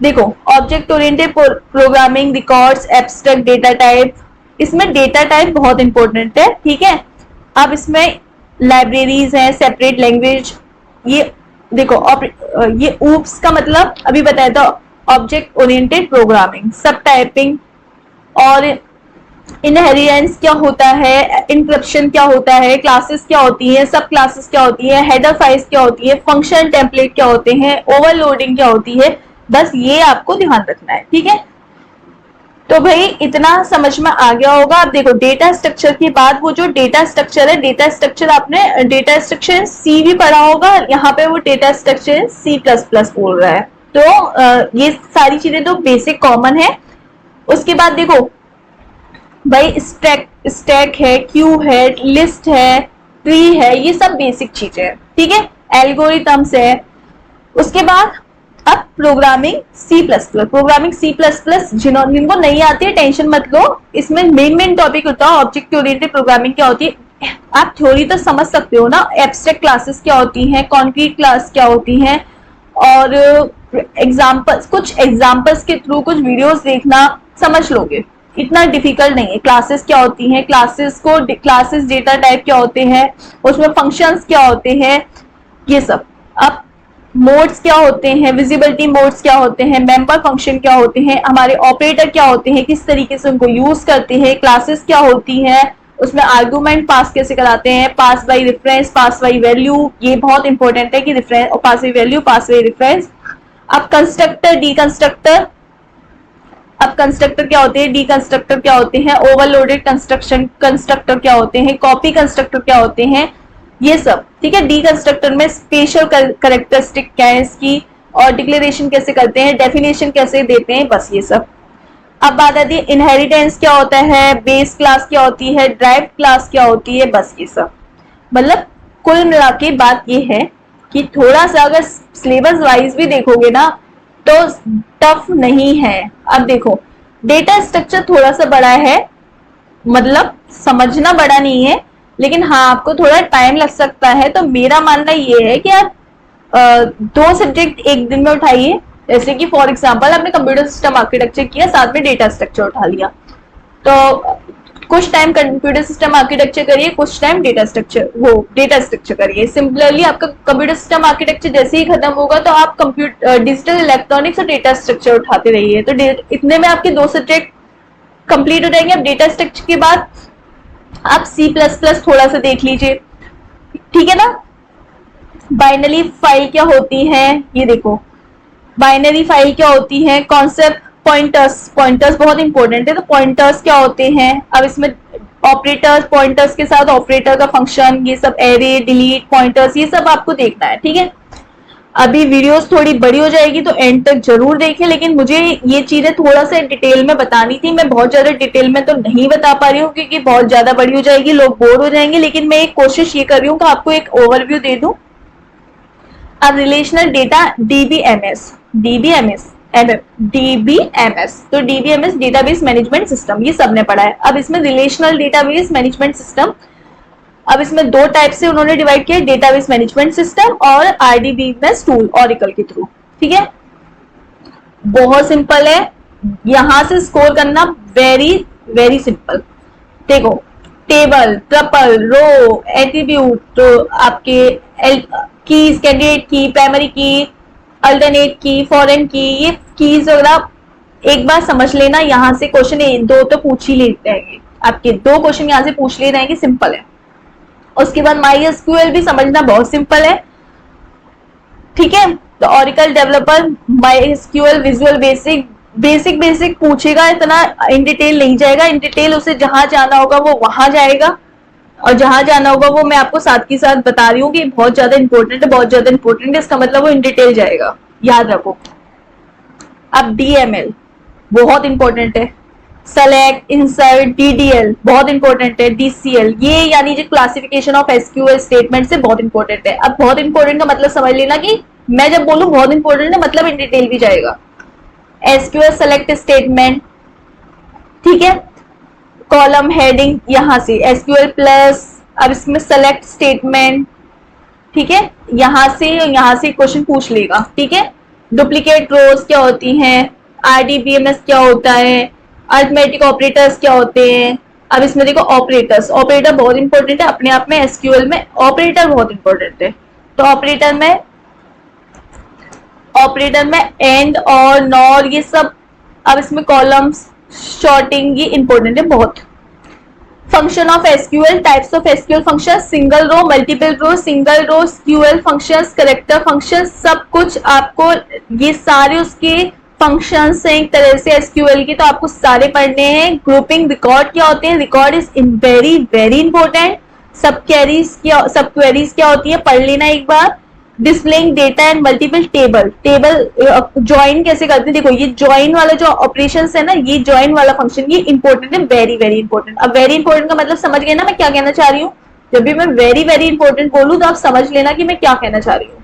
देखो object oriented programming, records, abstract data type, इसमें डेटा टाइप बहुत इंपॉर्टेंट है, ठीक है। अब इसमें लाइब्रेरीज है, सेपरेट लैंग्वेज, ये देखो ये ऊप्स का मतलब अभी बताया था, ऑब्जेक्ट ओरिएंटेड प्रोग्रामिंग, सब टाइपिंग, और इनहेरिटेंस क्या होता है, इंक्रप्शन क्या होता है, क्लासेस क्या होती है, सब क्लासेस क्या होती है, हेडर फाइल्स क्या होती है, फंक्शन टेम्पलेट क्या होते हैं, ओवरलोडिंग क्या होती है, बस ये आपको ध्यान रखना है, ठीक है। तो भाई इतना समझ में आ गया होगा। अब देखो डेटा स्ट्रक्चर के बाद वो जो डेटा स्ट्रक्चर है, डेटा स्ट्रक्चर आपने डेटा स्ट्रक्चर सी भी पढ़ा होगा, यहाँ पे वो डेटा स्ट्रक्चर C++ बोल रहा है। तो ये सारी चीजें तो बेसिक कॉमन है। उसके बाद देखो भाई स्टैक है, क्यू है, लिस्ट है, ट्री है, ये सब बेसिक चीजें हैं, ठीक है। एल्गोरिथम्स है। उसके बाद अब प्रोग्रामिंग C++, जिनको नहीं आती है टेंशन मत लो, इसमें मेन टॉपिक होता है ऑब्जेक्ट ओरिएंटेड प्रोग्रामिंग क्या होती है। आप थ्योरी तो समझ सकते हो ना, एब्स्ट्रैक्ट क्लासेस क्या होती हैं, कॉन्क्रीट क्लास क्या होती हैं, और एग्जाम्पल्स, कुछ एग्जाम्पल्स के थ्रू कुछ वीडियोस देखना, समझ लोगे, इतना डिफिकल्ट नहीं है। क्लासेस क्या होती हैं, क्लासेस डेटा टाइप क्या होते हैं, उसमें फंक्शंस क्या होते हैं, ये सब। अब मोड्स क्या होते हैं, विजिबिलिटी मोड्स क्या होते हैं, मेंबर फंक्शन क्या होते हैं, हमारे ऑपरेटर क्या होते हैं, किस तरीके से उनको यूज करते हैं, क्लासेस क्या होती हैं, उसमें आर्गुमेंट पास कैसे कराते हैं, pass by reference, pass by value, ये बहुत इंपॉर्टेंट है कि रेफरेंस और pass by value, pass by reference. अब कंस्ट्रक्टर, डीकंस्ट्रक्टर, अब कंस्ट्रक्टर क्या होते हैं, डीकंस्ट्रक्टर क्या होते हैं, ओवरलोडेड कंस्ट्रक्टर क्या होते हैं, कॉपी कंस्ट्रक्टर क्या होते हैं, ये सब, ठीक है। डीकंस्ट्रक्टर में स्पेशल कैरेक्टरिस्टिक क्या है इसकी, और डिक्लेरेशन कैसे करते हैं, डेफिनेशन कैसे देते हैं, बस ये सब। अब बात आती है इनहेरिटेंस क्या होता है, बेस क्लास क्या होती है, ड्राइव क्लास क्या होती है, बस ये सब। मतलब कुल मिला के बात ये है कि थोड़ा सा अगर सिलेबस वाइज भी देखोगे ना तो टफ नहीं है। अब देखो डेटा स्ट्रक्चर थोड़ा सा बड़ा है, मतलब समझना बड़ा नहीं है, लेकिन हाँ आपको थोड़ा टाइम लग सकता है। तो मेरा मानना ये है कि आप 2 सब्जेक्ट एक दिन में उठाइए, जैसे कि फॉर एग्जांपल आपने कंप्यूटर सिस्टम आर्किटेक्चर किया, साथ में डेटा स्ट्रक्चर उठा लिया, तो कुछ टाइम कंप्यूटर सिस्टम आर्किटेक्चर करिए, कुछ टाइम डेटा स्ट्रक्चर करिए। सिमिलरली आपका कंप्यूटर सिस्टम आर्किटेक्चर जैसे ही खत्म होगा तो आप डिजिटल इलेक्ट्रॉनिक्स और डेटा स्ट्रक्चर उठाते रहिए, तो इतने में आपके 2 सब्जेक्ट कंप्लीट हो जाएंगे। अब डेटा स्ट्रक्चर के बाद आप C++ थोड़ा सा देख लीजिए, ठीक है ना। बाइनरी फाइल क्या होती है, ये देखो बाइनरी फाइल क्या होती है, कॉन्सेप्ट, पॉइंटर्स बहुत इंपॉर्टेंट है, तो पॉइंटर्स क्या होते हैं। अब इसमें ऑपरेटर्स, पॉइंटर्स के साथ ऑपरेटर का फंक्शन, ये सब, एरे, डिलीट, पॉइंटर्स, ये सब आपको देखना है, ठीक है। अभी वीडियोस थोड़ी बड़ी हो जाएगी तो एंड तक जरूर देखें, लेकिन मुझे ये चीजें थोड़ा सा डिटेल में बतानी थी। मैं बहुत ज्यादा डिटेल में तो नहीं बता पा रही हूँ क्योंकि बहुत ज्यादा बड़ी हो जाएगी, लोग बोर हो जाएंगे, लेकिन मैं एक कोशिश ये कर रही हूँ कि आपको एक ओवरव्यू दे दूं। अब रिलेशनल डेटा, डीबीएमएस, तो डीबीएमएस डेटाबेस मैनेजमेंट सिस्टम, ये सबने पढ़ा है। अब इसमें रिलेशनल डेटाबेस मैनेजमेंट सिस्टम, अब इसमें दो टाइप से उन्होंने डिवाइड किया, डेटाबेस मैनेजमेंट सिस्टम और आरडीबीएमएस टूल ऑरिकल के थ्रू। ठीक है, बहुत सिंपल है, यहां से स्कोर करना वेरी वेरी सिंपल। देखो टेबल, ट्रिपल, रो, एट्रीब्यूट, तो आपके keys, candidate key, primary key, alternate key, foreign key, ये कीज वगैरह एक बार समझ लेना। यहाँ से क्वेश्चन दो तो पूछ ही लेते हैं, आपके दो क्वेश्चन यहाँ से पूछ ले रहेंगे, सिंपल है। उसके बाद माई एसक्यूएल भी समझना बहुत सिंपल है। ठीक है, तो Oracle developer, my SQL, visual basic, basic पूछेगा, इतना इन डिटेल नहीं जाएगा। इन डिटेल उसे जहां जाना होगा वो वहां जाएगा, और जहां जाना होगा वो मैं आपको साथ के साथ बता रही हूँ कि बहुत ज्यादा इंपॉर्टेंट है, बहुत ज्यादा इंपॉर्टेंट है, इसका मतलब वो इन डिटेल जाएगा, याद रखो। अब डीएमएल बहुत इंपॉर्टेंट है, सेलेक्ट, इंसर्ट, डीडीएल बहुत इंपॉर्टेंट है, डीसीएल, ये यानी जो क्लासिफिकेशन ऑफ एसक्यूएल स्टेटमेंट से बहुत इंपॉर्टेंट है। अब बहुत इंपॉर्टेंट का मतलब समझ लेना कि मैं जब बोलूं बहुत इंपॉर्टेंट है मतलब इन डिटेल भी जाएगा। एसक्यूएल सेलेक्ट स्टेटमेंट, ठीक है, कॉलम हेडिंग यहां से एसक्यूएल प्लस, अब इसमें सेलेक्ट स्टेटमेंट, ठीक है, यहां से क्वेश्चन पूछ लेगा। ठीक है, डुप्लीकेट रोज क्या होती हैं, आरडीबीएमएस क्या होता है, अरिथमेटिक ऑपरेटर्स क्या होते हैं। अब इसमें देखो ऑपरेटर्स, ऑपरेटर बहुत इंपॉर्टेंट है अपने आप में, एसक्यूएल में ऑपरेटर बहुत इंपॉर्टेंट है। तो ऑपरेटर में एंड और नॉर ये सब, अब इसमें कॉलम्स, शॉर्टिंग, ये इंपॉर्टेंट है बहुत। Function of SQL, types of SQL function, single row, multiple row, single row SQL functions, character function, सब कुछ आपको ये सारे उसके फंक्शंस हैं एक तरह से एसक्यूएल की, तो आपको सारे पढ़ने हैं। ग्रुपिंग, रिकॉर्ड क्या होते हैं, record is very very important. Sub queries क्या होती है पढ़ लेना एक बार। Displaying data and multiple table, join कैसे करते हैं, देखो ये ज्वाइन वाला जो ऑपरेशन है ना, ये ज्वाइन वाला फंक्शन ये इंपॉर्टेंट है, वेरी वेरी इंपॉर्टेंट। अब वेरी इंपॉर्टेंट का मतलब समझ गए ना मैं क्या कहना चाह रही हूँ। जब भी मैं वेरी वेरी इंपॉर्टेंट बोलूँ तो आप समझ लेना कि मैं क्या कहना चाह रही हूँ।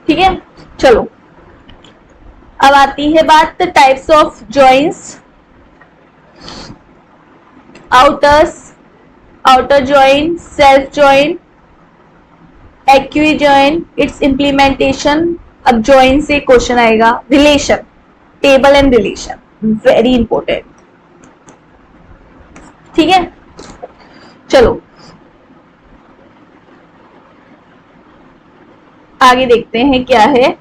ठीक है, चलो अब आती है बात types of joins. Outer join, self join, equi join, it's implementation. अब ज्वाइन से क्वेश्चन आएगा, relation, table and relation, very important. ठीक है, चलो आगे देखते हैं क्या है।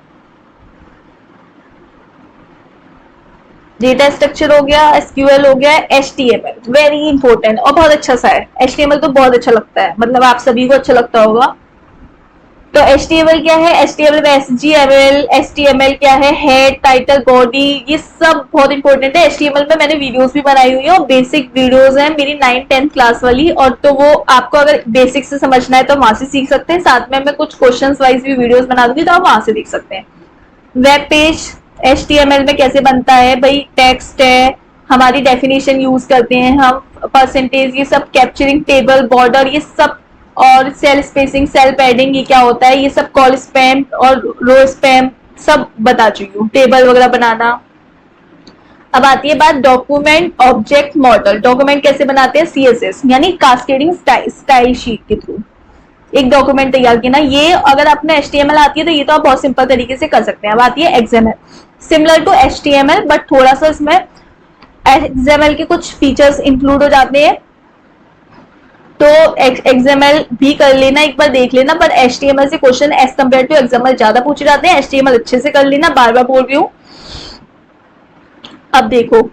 डेटा स्ट्रक्चर हो गया, एसक्यूएल हो गया, एचटीएमएल वेरी इंपॉर्टेंट और बहुत अच्छा सा है। एचटीएमएल तो बहुत अच्छा लगता है, मतलब आप सभी को अच्छा लगता होगा। तो एचटीएमएल क्या है, एचटीएमएल में एसजीएमएल, एचटीएमएल क्या है, हेड, टाइटल, बॉडी, ये सब बहुत इंपॉर्टेंट है। एचटीएमएल में मैंने वीडियोस भी बनाई हुई है और बेसिक वीडियोस हैं मेरी 9th-10th क्लास वाली, और तो वो आपको अगर बेसिक से समझना है तो वहां से सीख सकते हैं। साथ में मैं कुछ क्वेश्चन वाइज भी वीडियोस बना दूंगी तो आप वहां से देख सकते हैं। वेब पेज HTML में कैसे बनता है भाई, टेक्स्ट है, हमारी डेफिनेशन यूज करते हैं हम, परसेंटेज, ये सब, कैप्चरिंग टेबल, बॉर्डर, ये सब, और सेल स्पेसिंग, सेल पैडिंग ये क्या होता है, ये सब, कॉल स्पैम और रो स्पैम सब बता चुकी हूँ, टेबल वगैरह बनाना। अब आती है बात डॉक्यूमेंट ऑब्जेक्ट मॉडल। डॉक्यूमेंट कैसे बनाते हैं, CSS यानी कास्केडिंग स्टाइल शीट के थ्रू एक डॉक्यूमेंट तैयार किया ना। ये अगर आपने HTML आती है तो ये तो आप बहुत सिंपल तरीके से कर सकते हैं। अब आती है XML, similar to HTML but थोड़ा सा इसमें XML के कुछ फीचर्स इंक्लूड हो जाते हैं, तो XML भी कर लेना, एक बार देख लेना। पर HTML से question as compare to XML ज्यादा पूछे जाते हैं, HTML अच्छे से कर लेना, बार बार बोल रही हूँ। अब देखो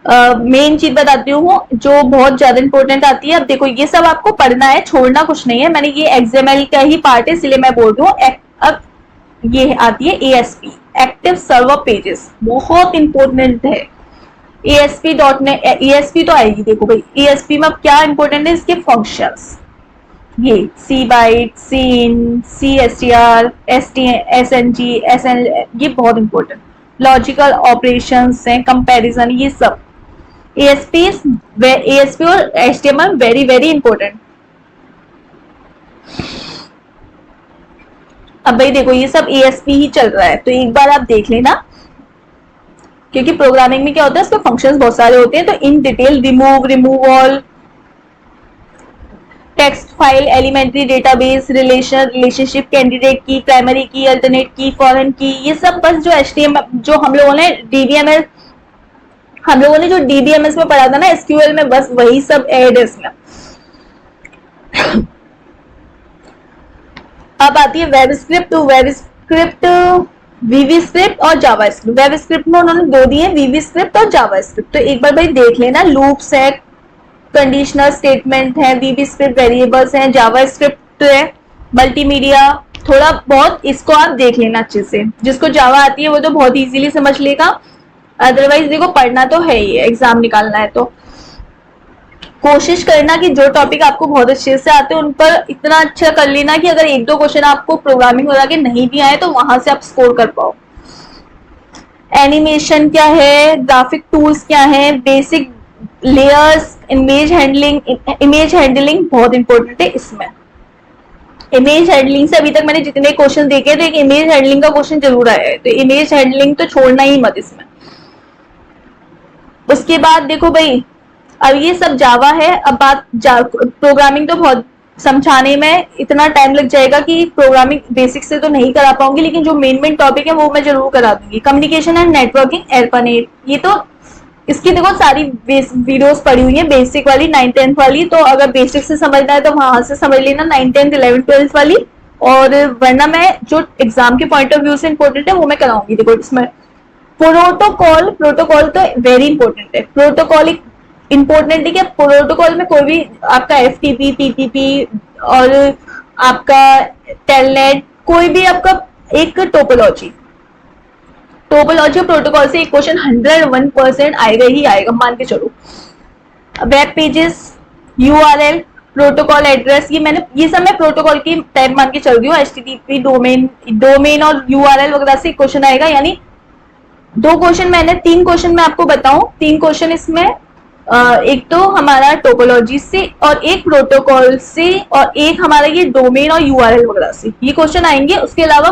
मेन चीज बताती हूँ जो बहुत ज्यादा इंपॉर्टेंट आती है। अब देखो ये सब आपको पढ़ना है, छोड़ना कुछ नहीं है, मैंने ये XML का ही पार्ट है इसलिए मैं बोल रही हूँ। अब ये आती है ASP, एक्टिव सर्वर पेजेस, बहुत इंपॉर्टेंट है। ASP तो आएगी, देखो भाई ASP में अब क्या इंपॉर्टेंट है, इसके फंक्शंस, ये cbyte, scene, cstr, sng, sn, ये बहुत इंपॉर्टेंट। लॉजिकल ऑपरेशंस हैं, कंपैरिजन, ये सब। ASP और HTML वेरी वेरी इंपॉर्टेंट। अब भाई देखो ये सब ASP ही चल रहा है तो एक बार आप देख लेना। क्योंकि प्रोग्रामिंग में क्या होता है, इसमें फंक्शंस बहुत सारे होते हैं। तो इन detail remove all, text file, elementary database, relationship, candidate key, primary key, alternate key, foreign key, ये सब बस जो HTML जो हम लोगों ने DBMS में पढ़ा था ना, SQL में, बस वही सब ऐड है इसमें। अब आती है वेब स्क्रिप्ट। तो वेब स्क्रिप्ट VB स्क्रिप्ट और जावा स्क्रिप्ट। वेब स्क्रिप्ट में उन्होंने दो दिए, VB स्क्रिप्ट और जावा स्क्रिप्ट। तो एक बार भाई देख लेना, लूप्स है, कंडीशनल स्टेटमेंट है, VB स्क्रिप्ट वेरिएबल्स हैं, जावा स्क्रिप्ट है, मल्टीमीडिया, थोड़ा बहुत इसको आप देख लेना अच्छे से। जिसको जावा आती है वो तो बहुत इजीली समझ लेगा, अदरवाइज देखो पढ़ना तो है ही, एग्जाम निकालना है तो कोशिश करना कि जो टॉपिक आपको बहुत अच्छे से आते हैं उन पर इतना अच्छा कर लेना कि अगर एक दो क्वेश्चन आपको प्रोग्रामिंग वगैरह के नहीं भी आए तो वहां से आप स्कोर कर पाओ। एनिमेशन क्या है, ग्राफिक टूल्स क्या है, बेसिक लेयर्स, इमेज हैंडलिंग बहुत इंपॉर्टेंट है इसमें। इमेज हैंडलिंग से अभी तक मैंने जितने क्वेश्चन देखे थे, इमेज हैंडलिंग का क्वेश्चन जरूर आया है, तो इमेज हैंडलिंग तो छोड़ना ही मत इसमें। उसके बाद देखो भाई, अब ये सब जावा है। अब बात प्रोग्रामिंग तो बहुत समझाने में इतना टाइम लग जाएगा कि प्रोग्रामिंग बेसिक से तो नहीं करा पाऊंगी, लेकिन जो मेन टॉपिक है वो मैं जरूर करा दूंगी। कम्युनिकेशन एंड नेटवर्किंग, ARPANET, ये तो इसकी देखो सारी वीडियोस पड़ी हुई है, बेसिक वाली 9th 10th वाली। तो अगर बेसिक से समझना है तो वहां से समझ लेना 9th 10th 11th 12th वाली, और वरना मैं जो एग्जाम के पॉइंट ऑफ व्यू से इंपॉर्टेंट है वो मैं कराऊंगी। देखो इसमें प्रोटोकॉल तो वेरी इंपॉर्टेंट है। प्रोटोकॉल एक इंपॉर्टेंट है कि प्रोटोकॉल में कोई भी आपका FTP, TTP और आपका टेलनेट, कोई भी आपका एक टोपोलॉजी प्रोटोकॉल से एक क्वेश्चन 101% आएगा ही आएगा, मान के चलो। Web pages, URL, protocol address, ये सब मैं प्रोटोकॉल की टाइप मान के चल रही हूँ। HTTP, डोमेन और URL वगैरह से क्वेश्चन आएगा, यानी तीन क्वेश्चन मैं आपको बताऊं। 3 क्वेश्चन इसमें, एक तो हमारा टोपोलॉजी से और एक प्रोटोकॉल से और एक हमारा ये डोमेन और URL वगैरह से ये क्वेश्चन आएंगे। उसके अलावा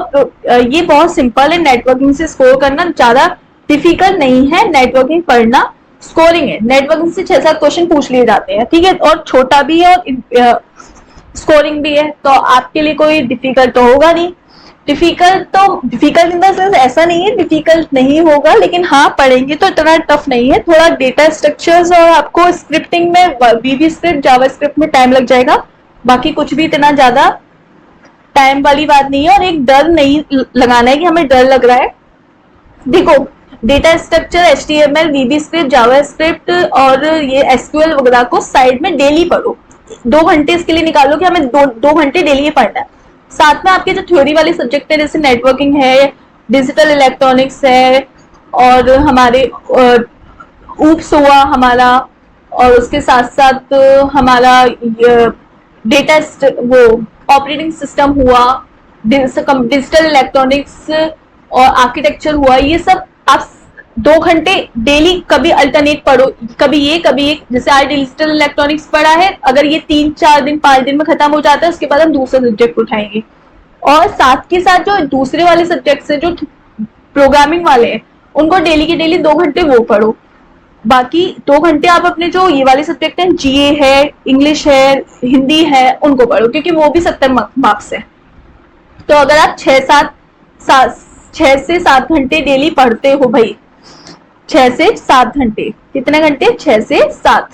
ये बहुत सिंपल है, नेटवर्किंग से स्कोर करना ज्यादा डिफिकल्ट नहीं है। नेटवर्किंग पढ़ना स्कोरिंग है, नेटवर्किंग से 6-7 क्वेश्चन पूछ लिए जाते हैं, ठीक है, और छोटा भी है और स्कोरिंग भी है, तो आपके लिए कोई डिफिकल्ट तो होगा नहीं। डिफिकल्ट इन द सेंस ऐसा नहीं है डिफिकल्ट नहीं होगा, लेकिन हाँ पढ़ेंगे तो इतना टफ नहीं है। थोड़ा डेटा स्ट्रक्चर्स और आपको स्क्रिप्टिंग में VB स्क्रिप्ट, जावा स्क्रिप्ट में टाइम लग जाएगा, बाकी कुछ भी इतना ज्यादा टाइम वाली बात नहीं है। और एक डर नहीं लगाना है कि हमें डर लग रहा है। देखो data structure, HTML, VB script, JavaScript और ये SQL वगैरह को साइड में डेली पढ़ो। 2 घंटे इसके लिए निकालो कि हमें 2 घंटे डेली पढ़ना है। साथ में आपके जो थ्योरी वाले सब्जेक्ट है, जैसे नेटवर्किंग है, डिजिटल इलेक्ट्रॉनिक्स है, और हमारे ऊप्स हुआ हमारा, और उसके साथ साथ हमारा डेटा वो ऑपरेटिंग सिस्टम हुआ, डिजिटल इलेक्ट्रॉनिक्स और आर्किटेक्चर हुआ। ये सब आप 2 घंटे डेली कभी अल्टरनेट पढ़ो, कभी ये कभी एक। जैसे आज डिजिटल इलेक्ट्रॉनिक्स पढ़ा है, अगर ये 3-4 दिन 5 दिन में खत्म हो जाता है, उसके बाद हम दूसरा सब्जेक्ट उठाएंगे। और साथ के साथ जो दूसरे वाले सब्जेक्ट है, जो प्रोग्रामिंग वाले हैं, उनको डेली के डेली 2 घंटे वो पढ़ो। बाकी 2 घंटे आप अपने जो ये वाले सब्जेक्ट हैं, GA है, इंग्लिश है, हिंदी है, उनको पढ़ो, क्योंकि वो भी 70 मार्क्स है। तो अगर आप 6 से 7 घंटे डेली पढ़ते हो भाई, 6 से 7 घंटे, कितने घंटे? 6 से 7,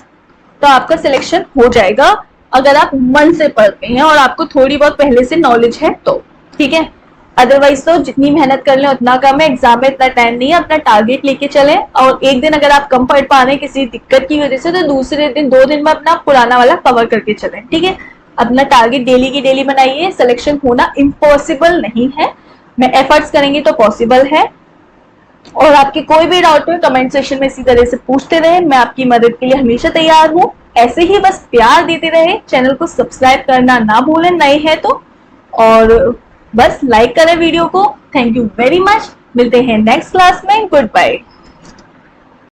तो आपका सिलेक्शन हो जाएगा अगर आप मन से पढ़ते हैं और आपको थोड़ी बहुत पहले से नॉलेज है तो, ठीक है। अदरवाइज तो जितनी मेहनत कर लें उतना कम है, एग्जाम में इतना टाइम नहीं है। अपना टारगेट लेके चलें, और एक दिन अगर आप कम पढ़ पा रहे हैं किसी दिक्कत की वजह से, तो दूसरे दिन 2 दिन में अपना पुराना वाला कवर करके चलें, ठीक है। अपना टारगेट डेली की डेली बनाइए। सिलेक्शन होना इम्पॉसिबल नहीं है, मैं एफर्ट्स करेंगे तो पॉसिबल है। और आपके कोई भी डाउट हो कमेंट सेक्शन में इसी तरह से पूछते रहे, मैं आपकी मदद के लिए हमेशा तैयार हूँ। ऐसे ही बस प्यार देते रहे, चैनल को सब्सक्राइब करना ना भूलें नए हैं तो, और बस लाइक करें वीडियो को। थैंक यू वेरी मच, मिलते हैं नेक्स्ट क्लास में, गुड बाय।